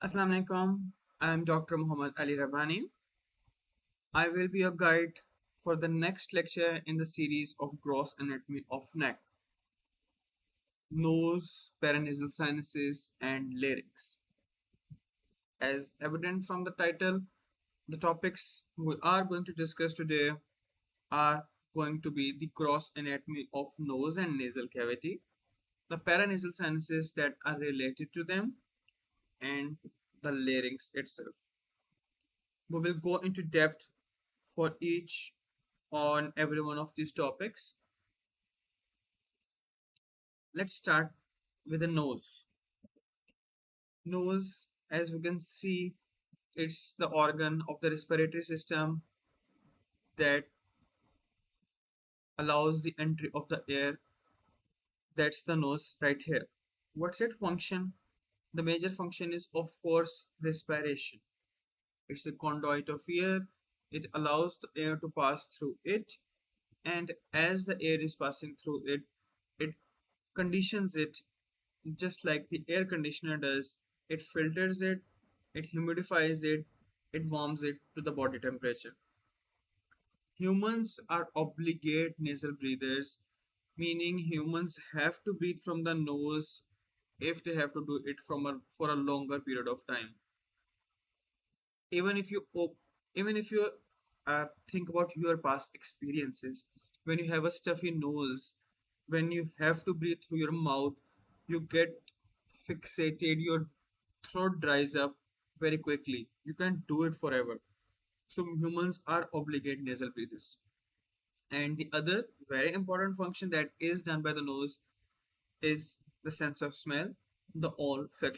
Assalamu alaikum. I am Dr. Muhammad Ali Rabbani. I will be your guide for the next lecture in the series of gross anatomy of neck, nose, paranasal sinuses, and larynx. As evident from the title, the topics we are going to discuss today are going to be the gross anatomy of nose and nasal cavity, the paranasal sinuses that are related to them, and the larynx itself. We will go into depth for each on every one of these topics. Let's start with the nose. Nose, as we can see, it's the organ of the respiratory system that allows the entry of the air. That's the nose right here. What's its function? The major function is, of course, respiration. It's a conduit of air. It allows the air to pass through it, and as the air is passing through it, it conditions it just like the air conditioner does. It filters it, it humidifies it, it warms it to the body temperature. Humans are obligate nasal breathers, meaning humans have to breathe from the nose if they have to do it for a longer period of time. Even if you even if you think about your past experiences, when you have a stuffy nose, when you have to breathe through your mouth, you get fixated, your throat dries up very quickly. You can't do it forever. So humans are obligate nasal breathers. And the other very important function that is done by the nose is the sense of smell, the olfactory.